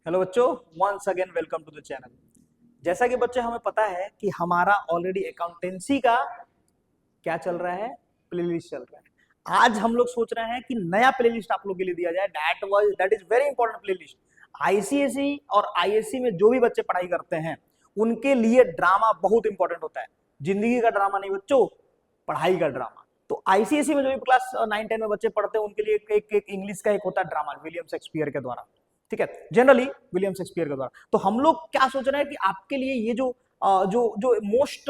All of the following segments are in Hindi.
हेलो बच्चों, once again welcome to the channel. जैसा कि बच्चे हमें पता है कि हमारा ऑलरेडी अकाउंटेंसी का क्या चल रहा है, प्लेलिस्ट चल रहा है। आज हम लोग सोच रहे हैं कि नया प्लेलिस्ट आप लोग के लिए दिया जाए। That is very important playlist. ICSE और आईएससी में जो भी बच्चे पढ़ाई करते हैं उनके लिए ड्रामा बहुत इंपॉर्टेंट होता है। जिंदगी का ड्रामा नहीं बच्चों, पढ़ाई का ड्रामा। तो आईसीएसई में जो भी क्लास 9-10 में बच्चे पढ़ते हैं उनके लिए एक इंग्लिश का एक होता है ड्रामा, विलियम शेक्सपियर के द्वारा। ठीक है, जनरली विलियम शेक्सपियर के द्वारा। तो हम लोग क्या सोच रहे हैं कि आपके लिए ये जो जो जो मोस्ट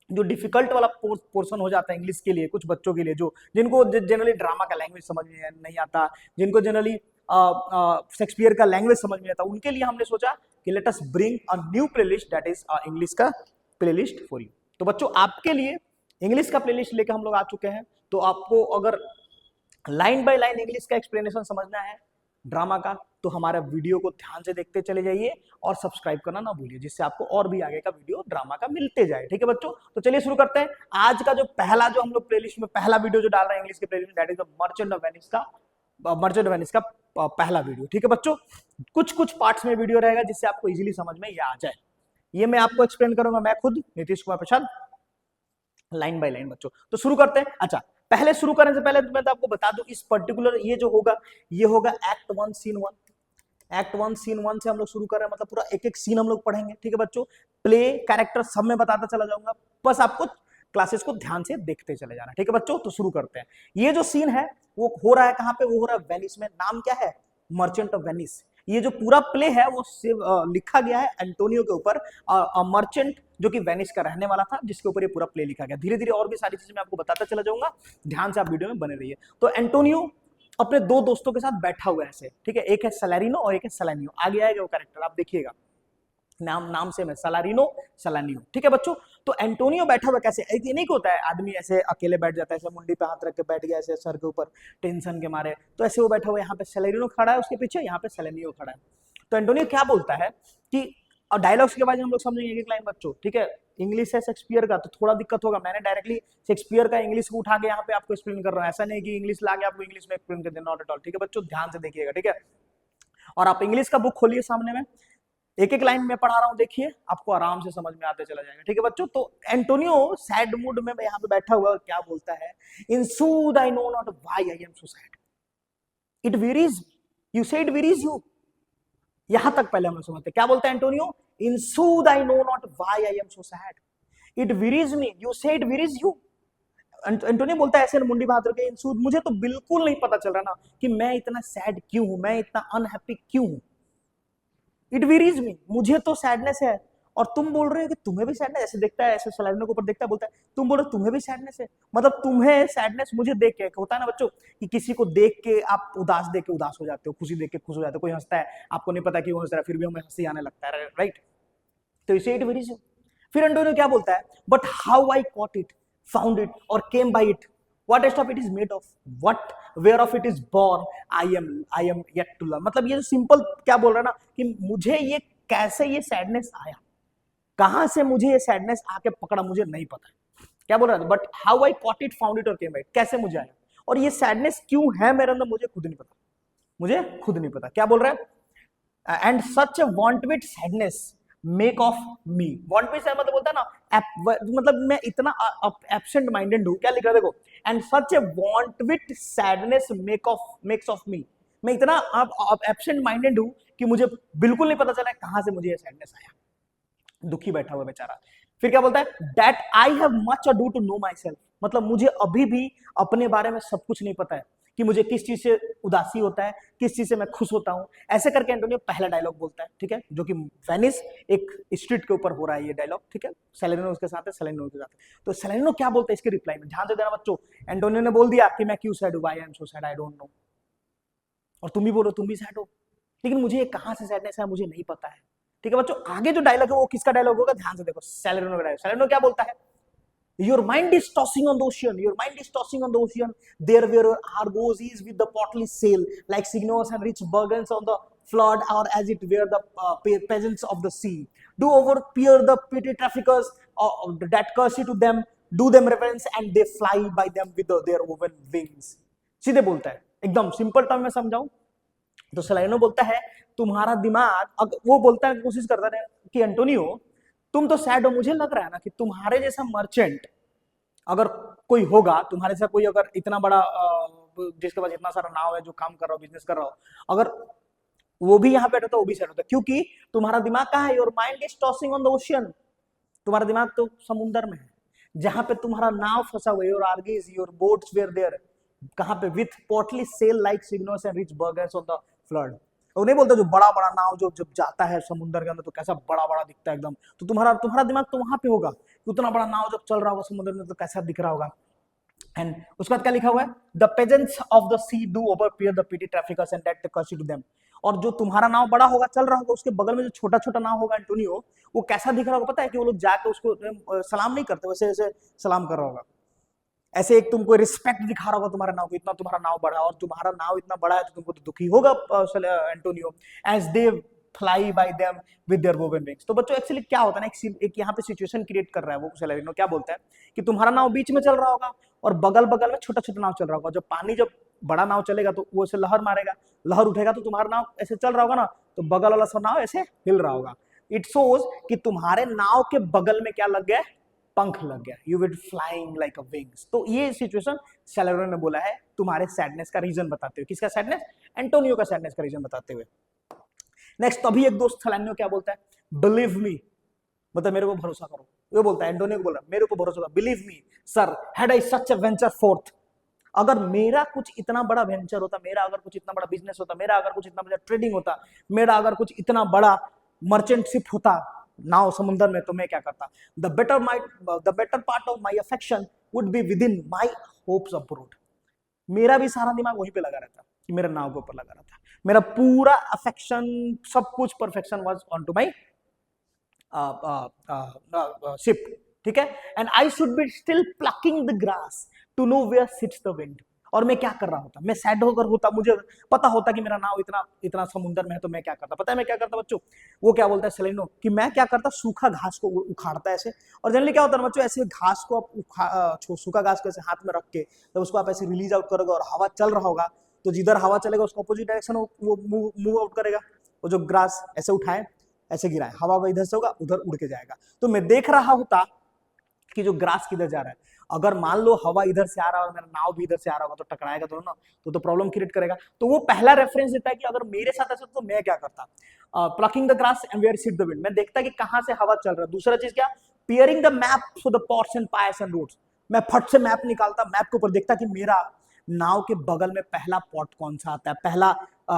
जो डिफिकल्ट वाला पोर्शन हो जाता है इंग्लिश के लिए, कुछ बच्चों के लिए जो जिनको जनरली ड्रामा का लैंग्वेज समझ में नहीं आता, जिनको जनरली शेक्सपियर का लैंग्वेज समझ में आता, उनके लिए हमने सोचा कि let us bring a new playlist that is English का प्लेलिस्ट फॉर यू। तो बच्चों आपके लिए इंग्लिश का प्लेलिस्ट लेकर हम लोग आ चुके हैं। तो आपको अगर लाइन बाय लाइन इंग्लिश का एक्सप्लेनेशन समझना है ड्रामा का, तो हमारा वीडियो को ध्यान से देखते चले जाइए और सब्सक्राइब करना ना भूलिए, जिससे आपको और भी आगे का वीडियो ड्रामा का मिलते जाए। ठीक है बच्चों, तो चलिए शुरू करते हैं। आज का जो पहला जो हम लोग प्लेलिस्ट में पहला वीडियो जो डाल रहे हैं इंग्लिश के playlist, that is the merchant of Venice का पहला वीडियो। ठीक है बच्चों, कुछ कुछ पार्ट्स में वीडियो रहेगा जिससे आपको इजीली समझ में ये आ जाए। ये मैं आपको एक्सप्लेन करूंगा, मैं खुद Nitish Kumar Prasad, line by line बच्चों। तो शुरू करते हैं। अच्छा, पहले शुरू करने से पहले मैं तो आपको बता दूं, इस पर्टिकुलर ये जो होगा ये होगा एक्ट 1 सीन 1। एक्ट 1 सीन 1 से हम लोग शुरू कर रहे हैं, मतलब पूरा एक एक सीन हम लोग पढ़ेंगे। ठीक है बच्चों, प्ले कैरेक्टर सब में बताता चला जाऊंगा, बस आपको क्लासेस को ध्यान से देखते चले जाना। ठीक है बच्चों, तो शुरू करते हैं। ये जो सीन है वो हो रहा है कहां पे, वो हो रहा है वेनिस में। नाम क्या है, मर्चेंट ऑफ वेनिस। ये जो पूरा प्ले है वो लिखा गया है एंटोनियो के ऊपर, मर्चेंट जो कि वेनिस का रहने वाला था, जिसके ऊपर ये पूरा प्ले लिखा गया। धीरे धीरे और भी सारी चीजें मैं आपको बताता चला जाऊंगा, ध्यान से आप वीडियो में बने रहिए। तो एंटोनियो अपने दो दोस्तों के साथ बैठा हुआ है ऐसे, ठीक है, एक है सैलारिनो और एक है सलानियो। आगे आएगा वो कैरेक्टर, आप देखिएगा, नाम से मैं सलानियो। ठीक है बच्चों, तो एंटोनियो बैठा हुआ कैसे, ये नहीं होता है आदमी ऐसे अकेले बैठ जाता है, ऐसे मुंडी पे हाथ रख के बैठ गया ऐसे सर के ऊपर टेंशन के मारे, तो ऐसे वो बैठा हुआ, यहाँ पे सैलारिनो खड़ा है उसके पीछे, यहाँ पे सलानियो खड़ा है। तो एंटोनियो क्या बोलता है कि, और डायलॉग्स के बाद हम लोग समझेंगे एक लाइन बच्चों। ठीक है, इंग्लिश है शेक्सपियर का तो थोड़ा दिक्कत होगा, मैंने डायरेक्टली शेक्सपियर का इंग्लिश को उठा के यहाँ पे आपको एक्सप्लेन कर रहा हूँ, ऐसा नहीं कि इंग्लिश ला के आपको इंग्लिश में एक्सप्लेन कर देना, नॉट एट ऑल। ठीक है बच्चों, ध्यान से देखिएगा। ठीक है, और आप इंग्लिश का बुक खोलिए सामने में, एक एक लाइन में पढ़ा रहा हूं, देखिए आपको आराम से समझ में आते चला जाएगा। ठीक है बच्चों, तो एंटोनियो सैड मूड में यहाँ पे बैठा हुआ क्या बोलता है, in sooth I know not why I am so sad, it wearies you say it wearies you. यहां तक पहले हम लोग समझते, क्या बोलता है Antonio, in sooth I know not why I am so sad, it wearies me, you say it wearies you. Antonio बोलता है ऐसे मुंडी बहादुर रख के, इन सूद मुझे तो बिल्कुल नहीं पता चल रहा ना कि मैं इतना सैड क्यों हूं, मैं इतना अनहैप्पी क्यों हूं। इट वेरीज मी, मुझे तो सैडनेस है और तुम बोल रहे हो कि तुम्हें भी सैडनेस। ऐसे देखता है, ऐसे सलाइनो के ऊपर देखता है, बोलता है तुम बोल रहे हो तुम्हें भी सैडनेस है, मतलब तुम्हें सैडनेस मुझे देख के होता है ना बच्चों, कि किसी को देख के आप उदास देख के उदास हो जाते हो, खुशी देख के खुश हो जाते हो, कोई हंसता है आपको नहीं पता कि वो हंस रहा है, फिर भी हमें हंसी आने लगता है, राइट। तो इसे इट वेरीज। फिर एंटोनियो क्या बोलता है, but how I caught it, found it और came by it, what stuff it is made of, what whereof it is born, I am yet to learn। मतलब ये जो सिंपल क्या बोल रहा है ना, कि मुझे ये कैसे ये सैडनेस आया, कहां से मुझे ये सैडनेस आके पकड़ा, मुझे नहीं पता। क्या बोल रहा है, but how I caught it, found it और केम बाय इट, कैसे मुझे आया और ये सैडनेस क्यों है मेरे अंदर, मुझे खुद नहीं पता, मुझे खुद नहीं पता। क्या बोल रहा है, and such A want with sadness make of me. Want with मतलब बोलता है ना, मतलब मैं इतना एब्सेंट माइंडेड हूं, क्या लिख रहा है देखो, and such A want with sadness makes of me, मैं इतना एब्सेंट माइंडेड हूं कि मुझे बिल्कुल नहीं पता चला कहां से मुझे ये सैडनेस आया। दुखी बैठा हुआ बेचारा। फिर क्या बोलता है, that I have much ado to know myself, मतलब मुझे अभी भी अपने बारे में सब कुछ नहीं पता है कि मुझे किस चीज से उदासी होता है, किस चीज से मैं खुश होता हूं। ऐसे करके एंटोनियो पहला डायलॉग बोलता है, ठीक है, जो कि वेनिस एक स्ट्रीट के ऊपर हो रहा है ये डायलॉग। ठीक है, सैलानिनो उसके साथ है, सैलानिनो उसके साथ है। तो सैलानिनो क्या बोलता है इसके रिप्लाई में, ध्यान से देना बच्चों। एंटोनियो ने बोल दिया कि मैं क्यों सैड हूं, आई am so sad I don't know, और तुम भी बोलो तुम भी सैड हो, लेकिन मुझे कहां से सैडनेस है मुझे नहीं पता है। ठीक है बच्चों, आगे जो डायलॉग है वो किसका डायलॉग होगा, ध्यान से देखो, सैलानिनो का डायलॉग। सैलानिनो क्या बोलता है, your mind is tossing on the ocean, your mind is tossing on the ocean, there where your Argos is with the portly sail, like signors and rich bargains on the flood, or as it were the peasants of the sea. Do overpeer the petty traffickers that courtesy to them, do them reverence, and they fly by them with their woven wings। सीधे बोलता है, एकदम सिंपल टर्म में समझाऊं, तो सलाइनो बोलता है तुम्हारा दिमाग, वो बोलता है, कोशिश करता है कि एंटोनियो तुम तो सैड हो, मुझे लग रहा है ना कि तुम्हारे जैसा मर्चेंट अगर कोई होगा, तुम्हारे जैसा कोई अगर इतना बड़ा जिसके पास इतना सारा नाव है, जो काम कर रहा हो, बिजनेस कर रहा हो, अगर वो भी यहाँ बैठा तो वो भी सैड होता, क्योंकि तुम्हारा दिमाग कहाँ है? Your mind is tossing on the ocean, तुम्हारा दिमाग तो समुंदर में है, जहां पे तुम्हारा नाव फंसा हुआ है, your argosies your boats where there, कहां पे? With portly sail like signals and rich burghers on the flood. वो नहीं बोलता जो बड़ा बड़ा नाव जो जब जाता है समुद्र के अंदर तो कैसा बड़ा बड़ा दिखता है एकदम, तो तुम्हारा तुम्हारा दिमाग तो वहां पे होगा, उतना बड़ा नाव जब चल रहा होगा समुद्र में तो कैसा दिख रहा होगा। एंड उसके बाद क्या लिखा हुआ है? The pageants of the sea do overpeer the petty traffickers and that curtsy to them. और जो तुम्हारा नाव बड़ा होगा, चल रहा होगा, उसके बगल में जो छोटा छोटा नाव होगा एंटोनियो, वो कैसा दिख रहा होगा पता है? कि वो लोग जाके उसको सलाम नहीं करते, वैसे ऐसे सलाम कर रहा होगा, ऐसे एक तुमको रिस्पेक्ट दिखा रहा होगा तुम्हारा नाव को, इतना तुम्हारा नाव बड़ा, और तुम्हारा नाव इतना बड़ा है तो तुमको तो दुखी होगा Antonio, as they fly by them with their woven wings. तो बच्चों एक्चुअली क्या होता है ना, एक यहाँ पे सिचुएशन क्रिएट कर रहा है वो सेलेरिनो, क्या बोलता है कि तुम्हारा नाव बीच में चल रहा होगा और बगल बगल में छोटा छोटा नाव चल रहा होगा, जब पानी जब बड़ा नाव चलेगा तो वो ऐसे लहर मारेगा, लहर उठेगा तो तुम्हारा नाव ऐसे चल रहा होगा ना, तो बगल वाला सब नाव ऐसे हिल रहा होगा। इट शोज कि तुम्हारे नाव के बगल में क्या लग गया? पंख लग गया, you will flying like a wings. तो ये सिचुएशन सेलेरिनो ने बोला है तुम्हारे सैडनेस का रीजन बताते हुए। किसका सैडनेस? एंटोनियो का सैडनेस का रीजन बताते हुए। नेक्स्ट, तभी एक दोस्त सेलेरिनो क्या बोलता है? बिलीव मी, मतलब मेरे को भरोसा करो। वो बोलता है, एंटोनियो को बोला मेरे को भरोसा करो, believe me sir, had I such a venture fourth, अगर मेरा कुछ इतना बड़ा वेंचर होता, मेरा अगर कुछ इतना बड़ा बिजनेस होता, मेरा अगर कुछ इतना बड़ा ट्रेडिंग होता, मेरा अगर कुछ इतना बड़ा मर्चेंट शिप होता नाव समुद्र में, तो मैं क्या करता? The better part of my affection would be with in my hopes abroad. मेरा भी सारा दिमाग वहीं पे लगा रहता कि मेरा नाव के ऊपर लगा रहता, मेरा पूरा अफेक्शन, सब कुछ perfection was on to my ship, ठीक है। And I should be still plucking the grass to know where sits the wind. और मैं क्या कर रहा होता? मैं सैड होकर होता, मुझे पता होता कि मेरा नाव इतना इतना समुद्र में है, तो मैं क्या करता? पता है मैं क्या करता बच्चों? वो क्या बोलता है सेलेरिनो कि मैं क्या करता, सूखा घास को उखाड़ता ऐसे। और जनरली क्या होता है बच्चों, ऐसे घास को आप सूखा घास को ऐसे हाथ में रख के जब उसको आप ऐसे रिलीज आउट करोगे और हवा चल रहा होगा, तो जिधर हवा चलेगा उसको अपोजिट डायरेक्शन वो मूव आउट करेगा। वो जो ग्रास ऐसे उठाए ऐसे गिराए, हवा इधर से होगा उधर उड़ के जाएगा। तो मैं देख रहा होता कि जो ग्रास किधर जा रहा है। अगर मान लो हवा इधर से आ रहा है और मेरा नाव भी इधर से आ रहा होगा, तो टकराएगा दोनों ना, तो प्रॉब्लम क्रिएट करेगा। तो वो पहला रेफरेंस देता है कि अगर मेरे साथ ऐसा तो मैं क्या करता, plucking the grass and where sit the wind. मैं देखता कि कहां से हवा चल रहा है। दूसरा चीज क्या? Peering the map for the ports and piers and roads. मैं फट से मैप निकालता, मैप के ऊपर देखता कि मेरा नाव के बगल में पहला पॉट कौन सा आता है, पहला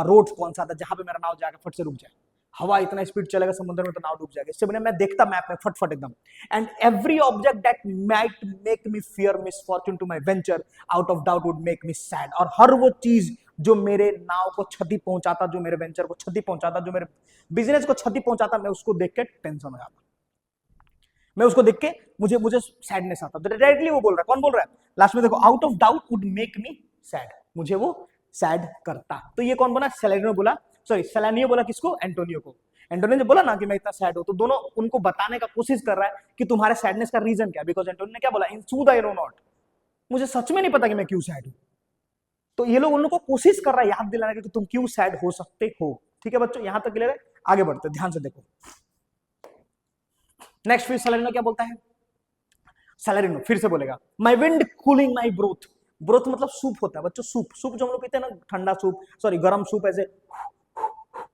रोड कौन सा आता है, जहां पे मेरा नाव जाकर फट से रुक जाए। हवा इतना स्पीड चलेगा समुद्र में तो नाव डूब जाएगी। इससे बने मैं देखता मैप में फटफट एकदम। And every object that might make me fear misfortune to my venture out of doubt would make me sad. और हर वो चीज जो मेरे नाव को क्षति पहुंचाता, जो मेरे वेंचर को क्षति पहुंचाता, जो मेरे बिजनेस को क्षति पहुंचाता, मैं उसको देख के टेंशन हो जाता, मैं उसको देख के मुझे मुझे सैडनेस आता। तो डायरेक्टली वो बोल रहा है, कौन बोल रहा है लास्ट में देखो, out of doubt would make me sad, मुझे वो सैड करता। तो ये कौन बोला? सेलेरिनो बोला, सॉरी सेलेनियो बोला किसको? एंटोनियो को। एंटोनियो ने बोला ना कि मैं इतना सैड हूं, तो दोनों उनको बताने का कोशिश कर रहा है कि तुम्हारे सैडनेस का रीजन क्या है। बिकॉज एंटोनियो ने क्या बोला? इन सूद आई नो नॉट, मुझे सच में नहीं पता कि मैं क्यों सैड हूं। तो ये लोग उन लोगों को कोशिश कर रहा है याद दिलाने की तुम क्यों सैड हो सकते हो। ठीक है बच्चों, यहां तक क्लियर है? आगे बढ़ते ध्यान से देखो। नेक्स्ट फिर सेलेरिनो क्या बोलता है? सेलेरिनो फिर से बोलेगा, माई wind cooling my broth. Broth मतलब सूप होता है बच्चों, सूप। सूप जो हम लोग पीते हैं ना, ठंडा सूप, सॉरी गर्म सूप, ऐसे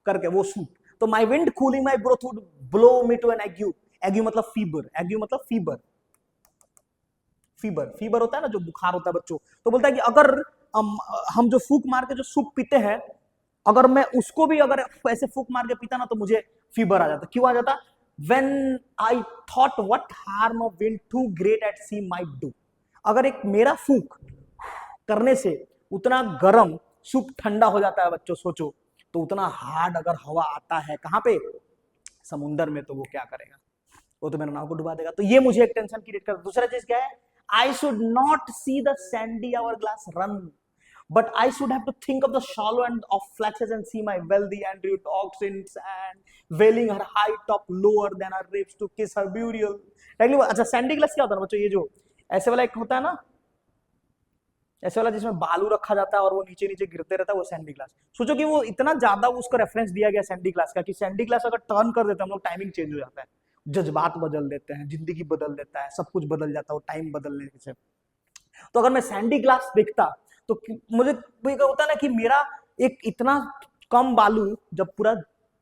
करके वो सूप। तो my wind cooling my broth would blow me to an ague. Ague मतलब फीबर, एग्यू मतलब फीबर। फीबर फीबर होता है ना, जो बुखार होता है बच्चों। तो बोलता है कि अगर हम जो फूक मार के जो सूप पीते हैं, अगर मैं उसको भी अगर ऐसे फूक मार के पीता ना, तो मुझे फीबर आ जाता। क्यों आ जाता? When I thought what harm of wind too great at sea might do। अगर एक मेरा फूक करने से उतना गर्म सूप ठंडा हो जाता है बच्चों, सोचो तो उतना हार्ड अगर हवा आता है कहां पे? समुंदर में, तो वो क्या करेगा? वो तो मेरा नाव को डुबा देगा। तो ये मुझे एक टेंशन क्रिएट कर। दूसरा चीज क्या है? I should not see the sandy hourglass run, but I should have to think of the shallow end of flatches and see my wealthy Andrew talks in sand, veiling her high top lower than her ribs to kiss her burial। अच्छा, सैंडी ग्लास क्या होता है बच्चों? ये जो ऐसे वाला एक होता है ना, ऐसे वाला जिसमें बालू रखा जाता है और वो नीचे नीचे गिरते रहता है, वो सैंडी ग्लास। सोचो कि वो इतना ज्यादा उसका रेफरेंस दिया गया सैंडी ग्लास का कि सैंडी ग्लास अगर टर्न कर देते हैं हम लोग, टाइमिंग चेंज हो जाता है, जज्बात बदल देते हैं, जिंदगी बदल देता है, सब कुछ बदल जाता है वो टाइम बदलने से। तो अगर मैं सैंडी ग्लास देखता तो मुझे होता ना कि मेरा एक इतना कम बालू जब पूरा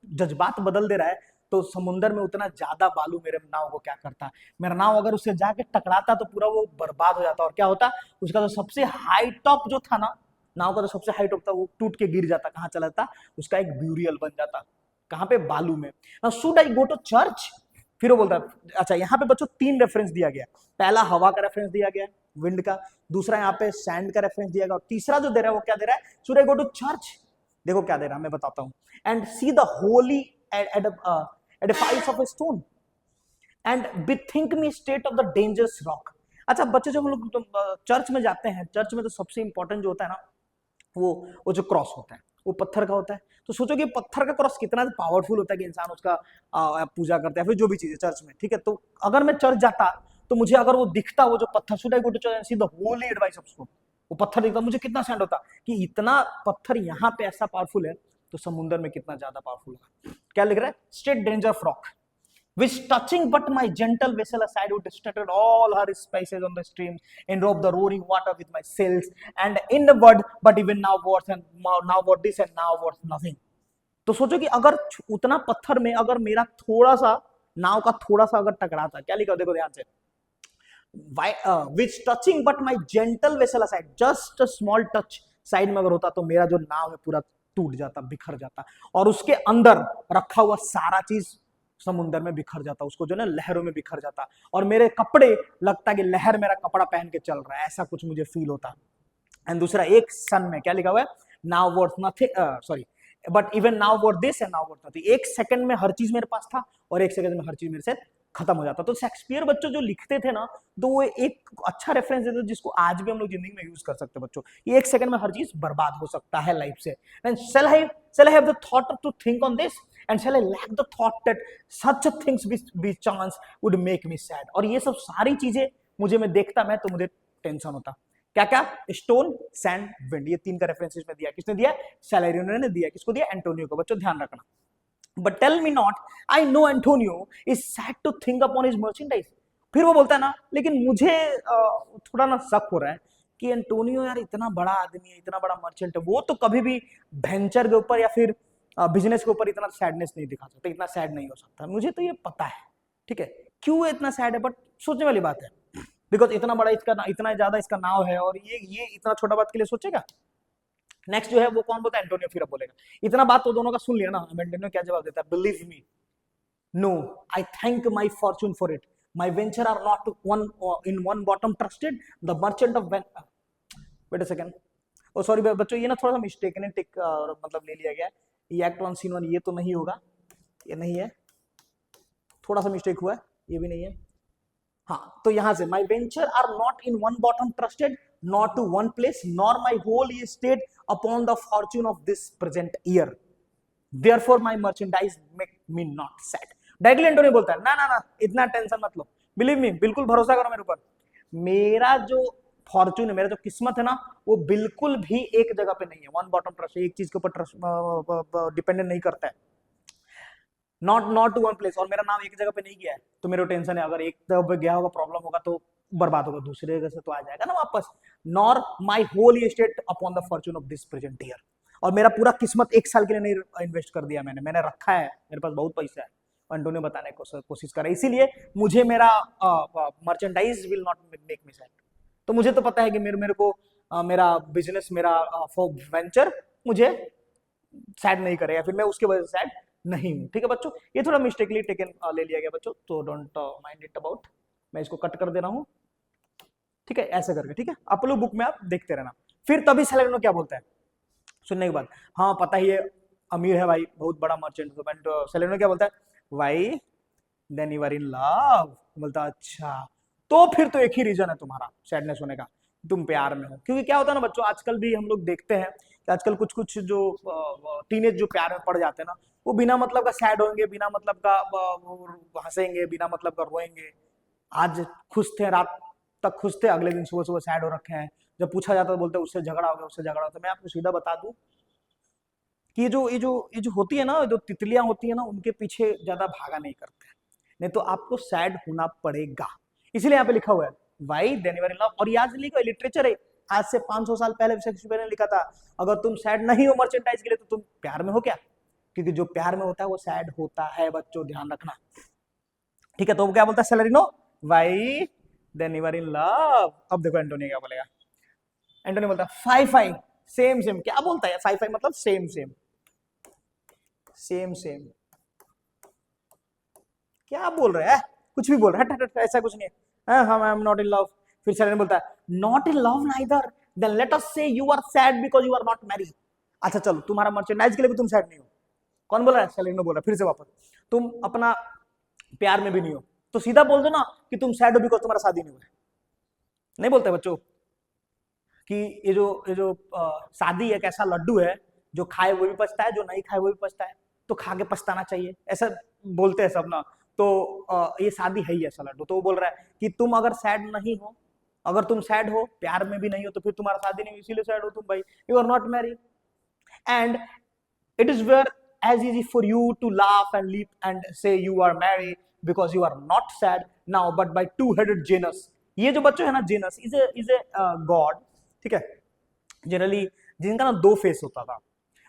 जज्बात बदल दे रहा है, तो समुंदर में उतना ज्यादा बालू मेरे नाव को क्या करता, मेरा नाव अगर उससे जाके टकराता तो पूरा वो बर्बाद हो जाता। और क्या होता, उसका जो सबसे हाई टॉप जो था ना, नाव का जो सबसे हाई टॉप था, वो टूट के गिर जाता। कहाँ चला जाता, उसका एक ब्यूरियल बन जाता। कहाँ पे, बालू में। Should I go to church? फिर वो बोलता, अच्छा यहाँ पे बच्चों 3 रेफरेंस दिया गया। पहला हवा का रेफरेंस दिया गया, विंड का। दूसरा यहाँ पे सैंड का रेफरेंस दिया गया। और तीसरा जो दे रहा है वो क्या दे रहा है, should I go to church? देखो क्या दे रहा है, मैं बताता हूँ। And see the holy edifice of a stone and bethink me state of the dangerous rock। अच्छा बच्चे, जब हम लोग चर्च में जाते हैं, चर्च में तो सबसे इंपॉर्टेंट जो होता है ना, वो जो क्रॉस होता है वो पत्थर का होता है। तो सोचो कि पत्थर का क्रॉस कितना पावरफुल होता है कि इंसान उसका पूजा करता है, फिर जो भी चीज है चर्च में, ठीक है। तो अगर मैं चर्च जाता तो मुझे अगर वो दिखता, वो जो पत्थर, should I go to church and see the holy edifice of stone, वो पत्थर दिखता, मुझे कितना सैंड होता कि इतना पत्थर यहाँ पे ऐसा पावरफुल है, तो समुद्र में कितना ज्यादा पावरफुल होगा। क्या लिख रहा है, state danger frock which touching but my gentle vessel aside would scatter all her spices on the streams, enrobe the roaring water with my sails, and in the word but even now worth and now worth this and now worth nothing। तो सोचो कि अगर उतना पत्थर में अगर मेरा थोड़ा सा नाव का थोड़ा सा अगर टकराता, क्या लिखा, देखो ध्यान से, which touching but my gentle vessel aside, just a small touch side में अगर होता तो मेरा जो नाव है पूरा टूट जाता, बिखर जाता, और उसके अंदर रखा हुआ सारा चीज समुंदर में बिखर जाता, उसको जो ना लहरों में बिखर जाता, और मेरे कपड़े लगता कि लहर मेरा कपड़ा पहन के चल रहा है, ऐसा कुछ मुझे फील होता। एंड दूसरा, एक सन में क्या लिखा हुआ है, now worth nothing, sorry, but even now worth this and now worth nothing. एक सेकंड में हर चीज मेरे पास था और एक सेकंड में हर चीज मेरे से खत्म हो जाता। तो शेक्सपियर बच्चों जो लिखते थे ना, तो वो एक अच्छा रेफरेंस देते थे जिसको आज भी हम लोग जिंदगी में यूज कर सकते हैं बच्चों। ये एक सेकंड में हर चीज बर्बाद हो सकता है लाइफ से। And shall I have the thought to think on this and shall I lack the thought that such a things be chance would make me sad। और ये सब सारी चीजें मुझे, मैं देखता मैं तो मुझे टेंशन होता। क्या क्या, स्टोन, सैंड, विंड, ये 3 का रेफरेंस इसमें दिया। किसने दिया, सैलारियन ने दिया। किसको दिया, एंटोनियो को। बच्चों ध्यान रखना। But tell me not, I know Antonio is sad to think upon his merchandise। फिर वो बोलता है ना, लेकिन मुझे थोड़ा ना शक हो रहा है कि एंटोनियो यार इतना बड़ा आदमी है, इतना बड़ा मर्चेंट है, वो तो कभी भी वेंचर के ऊपर या फिर बिजनेस के ऊपर इतना सैडनेस नहीं दिखा सकता, इतना सैड नहीं हो सकता। मुझे तो ये पता है, ठीक है, क्यों इतना सैड है, बट सोचने वाली बात है। बिकॉज इतना बड़ा इसका, इतना ज्यादा इसका नाव है और ये इतना छोटा बात के लिए सोचेगा। नेक्स्ट जो है वो कौन बोलता है, एंटोनियो। फिर अब बोलेगा, इतना बात तो दोनों का सुन लिया ना। एंटोनियो क्या जवाब देता है, believe me, no, I thank my fortune for it, my venture are not one in one bottom trusted, the merchant of wait a second, oh sorry बच्चों, ये ना थोड़ा सा मिस्टेक ने टिक मतलब ले लिया गया। ये एक्ट 1 सीन 1 ये तो नहीं होगा, ये नहीं है, थोड़ा सा मिस्टेक हुआ है, ये भी नहीं है। हाँ, तो यहां से, my venture are not in one bottom trusted, not to one place, nor my whole state upon the fortune of this present year, therefore my merchandise make me not sad. Directly Antonio बोलता है, ना ना ना, इतना टेंशन मत लो, बिलीव मी, बिल्कुल भरोसा करो मेरे ऊपर, मेरा जो फॉर्चून है, मेरा जो किस्मत है ना, वो बिल्कुल भी एक जगह पे नहीं है, वन बॉटम ट्रस्ट, एक चीज के ऊपर ट्रस्ट डिपेंडेंट नहीं करता है, नॉट टू वन प्लेस, और मेरा नाम एक जगह पे नहीं गया है, तो मेरे टेंशन है, अगर एक जगह पे गया होगा, प्रॉब्लम होगा तो बर्बाद होगा, दूसरे जगह से तो आ जाएगा ना वापस। Nor my whole state upon the fortune of this present year, और मेरा पूरा किस्मत एक साल के लिए नहीं इन्वेस्ट कर दिया मैंने रखा है, मेरे पास बहुत पैसा है। एंटोनियो बताने की कोशिश कर रहा है, इसीलिए मुझे मेरा merchandise will not make me sad. तो मुझे तो पता है कि मेरे को मेरा बिजनेस, मेरा वेंचर मुझे सैड नहीं करेगा, फिर मैं उसकी वजह से सैड नहीं हूं। ठीक है बच्चों, ये थोड़ा मिस्टेकली टेकन ले लिया गया बच्चों, तो डोंट माइंड इट अबाउट, मैं इसको कट कर दे रहा हूं, ठीक है, ऐसे करके, ठीक है। आप लोग बुक में आप देखते रहना। फिर तभी सैलारियन क्या बोलता है सुनने के बाद, हाँ पता ही है, अमीर है भाई, बहुत बड़ा मर्चेंट। सैलारियन क्या बोलता है, भाई then you are in love. बोलता अच्छा, तो फिर तो एक ही रीजन है तुम्हारा सैडनेस होने का, तुम प्यार में हो। क्योंकि क्या होता है ना बच्चों, आजकल भी हम लोग देखते हैं कि आजकल कुछ कुछ जो टीनेज जो प्यार में पड़ जाते हैं ना, वो बिना मतलब का सैड होंगे, बिना मतलब का हंसेंगे, बिना मतलब का रोएंगे। आज खुश थे, रात तक खुश थे, अगले दिन सुबह सुबह सैड हो रखे हैं, जब पूछा जाता है बोलते हैं उससे झगड़ा हो गया, उससे झगड़ा हो गया। मैं आपको सीधा बता दूं कि ये जो होती है ना, जो तितलियां होती है ना, उनके पीछे ज्यादा भागा नहीं करते हैं, नहीं तो आपको सैड होना पड़ेगा। इसलिए यहाँ पे लिखा हुआ है why then you're in love. और याद लिखा लिटरेचर है, आज से 500 साल पहले शेक्सपियर ने लिखा था, अगर तुम सैड नहीं हो मर्चेंटाइज के लिए तो तुम प्यार में हो क्या? क्योंकि जो प्यार में होता है वो सैड होता है बच्चों, ध्यान रखना। ठीक है, तो वो क्या बोलता है Salarino, why then you're in love. अब देखो एंटोनियो क्या बोलेगा। एंटोनियो बोलता है फाई फाई सेम सेम। क्या बोलता है फाई फाई मतलब सेम सेम, सेम सेम। क्या बोल रहा है, कुछ भी बोल रहा है, ऐसा कुछ नहीं है। Hmm I am not in love. फिर सेलेरिनो बोलता है not in love neither, then let us say you are sad because you are not married. अच्छा चलो, तुम्हारा मर्चेंडाइज के लिए भी तुम सैड नहीं हो। कौन बोल रहा है? सेलेरिनो बोल रहा है। फिर से वापस, तुम अपना प्यार में भी नहीं हो, तो सीधा बोल दो ना कि तुम सैड हो बिकॉज तुम्हारा शादी नहीं हुआ है। नहीं बोलते बच्चों कि ये जो शादी एक ऐसा लड्डू है, जो खाए वो भी पछता है, जो नहीं खाए वो भी पछता है, तो खा के पछताना चाहिए, ऐसा बोलते हैं सब ना। तो ये शादी है ही ऐसा लड्डू। तो वो बोल रहा है कि तुम अगर सैड नहीं हो, अगर तुम सैड हो, प्यार में भी नहीं हो, तो फिर तुम्हारा शादी नहीं हुई, इसीलिए सैड हो तुम भाई, you are not married. And it is where as easy for you to laugh and leap and say you are married because you are not sad now, but by two-headed Janus। ये जो बच्चों है ना, जेनस इज ए गॉड, ठीक है, जनरली जिनका ना दो फेस होता था,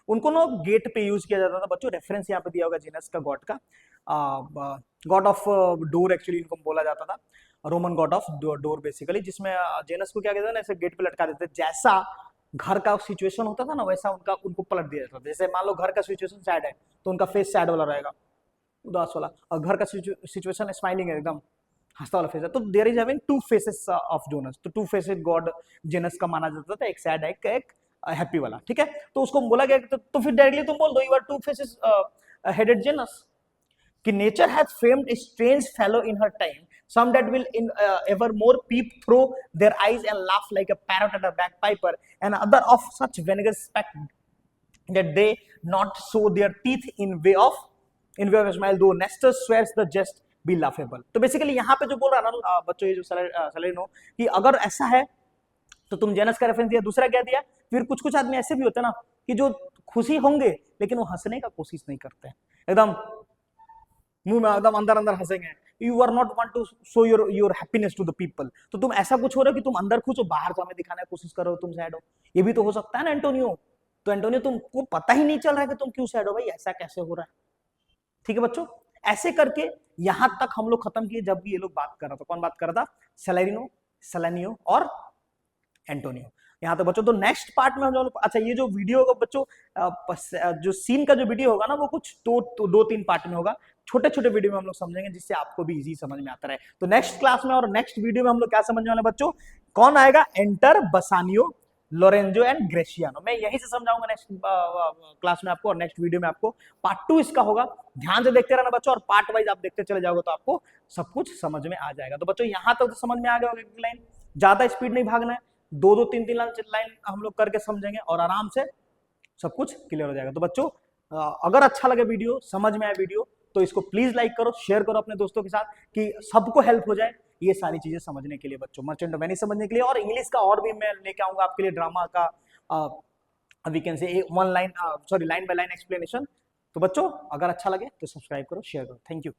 उनको ना गेट पे यूज किया जाता था बच्चों। रेफरेंस यहाँ पे दिया होगा जेनस का, गॉड का, गॉड ऑफ डोर एक्चुअली इनको बोला जाता था, Roman God of door basically, जिसमें जेनस को क्या कहते हैं ना, ऐसे गेट पे लटका देते, जैसा घर का सिचुएशन होता था ना वैसा उनको पलट दिया जाता था। जैसे मान लो घर का सिचुएशन सैड है तो उनका फेस सैड वाला रहेगा, उदास वाला, और घर का सिचुएशन स्माइलिंग है, एकदम हंसता वाला फेस है, तो there is having two faces of Janus. तो टू फेसेस गॉड जेनस का माना जाता था, एक सैड है, एक हैप्पी वाला, ठीक है। तो उसको बोला गया तो फिर डायरेक्टली तुम बोल दो you are two faces headed Janus. कि nature hath framed a strange fellow in her time, some that will evermore peep through their eyes and laugh like a parrot at a bagpiper, and other of such vinegar speck that they not show their teeth in way of a smile, though Nestor swears the jest be laughable। तो बेसिकली यहाँ पे जो बोल रहा है ना बच्चों, ये जो सेलेरिनो, कि अगर ऐसा है तो तुम जेनस का रेफरेंस दिया, दूसरा क्या दिया, फिर कुछ कुछ आदमी ऐसे भी होते हैं ना कि जो खुशी होंगे लेकिन वो हंसने का कोशिश नहीं करते, एकदम मुंह में एकदम अंदर अंदर हंसेंगे। You are not want to show your happiness to the people. तो तुम ऐसा कुछ हो रहा है कि तुम अंदर खुश हो, बाहर तो हमें दिखाने की कोशिश कर रहे हो तुम सैड हो, ये भी तो हो सकता है ना एंटोनियो। तो एंटोनियो तुमको पता ही नहीं चल रहा है कि तुम क्यों सैड हो भाई, ऐसा कैसे हो रहा है? ठीक है बच्चों, ऐसे करके यहां तक हम लोग खत्म किए। जब भी ये लोग बात कर रहा था, कौन बात कर रहा था? सेलेरिनो, सेलेनियो और एंटोनियो। यहाँ तो बच्चों, तो नेक्स्ट पार्ट में हम लोग, अच्छा ये जो वीडियो होगा बच्चों, जो सीन का जो वीडियो होगा ना, वो कुछ दो तीन पार्ट में होगा, छोटे छोटे वीडियो में हम लोग समझेंगे, जिससे आपको भी इजी समझ में आता रहे। तो नेक्स्ट क्लास में और नेक्स्ट वीडियो में हम लोग क्या समझने वाले बच्चों, कौन आएगा? Enter Bassanio, Lorenzo and Gratiano. मैं यहीं से समझाऊंगा नेक्स्ट क्लास में आपको, और नेक्स्ट वीडियो में आपको पार्ट 2 इसका होगा। ध्यान से देखते रहना बच्चों, और पार्ट वाइज आप देखते चले जाओगे तो आपको सब कुछ समझ में आ जाएगा। तो बच्चों यहां तक तो समझ में आ गया होगा, लाइन ज्यादा स्पीड नहीं भागना है, दो तीन तीन लाइन हम लोग करके समझेंगे और आराम से सब कुछ क्लियर हो जाएगा। तो बच्चों अगर अच्छा लगे वीडियो, समझ में आए वीडियो, तो इसको प्लीज लाइक करो, शेयर करो अपने दोस्तों के साथ, कि सबको हेल्प हो जाए ये सारी चीजें समझने के लिए बच्चों, मर्चेंट ऑफ वेनिस समझने के लिए। और इंग्लिश का और भी मैं लेके आऊंगा आपके लिए, ड्रामा का we can say line by line explanation. तो बच्चों अगर अच्छा लगे तो सब्सक्राइब करो, शेयर करो। Thank you.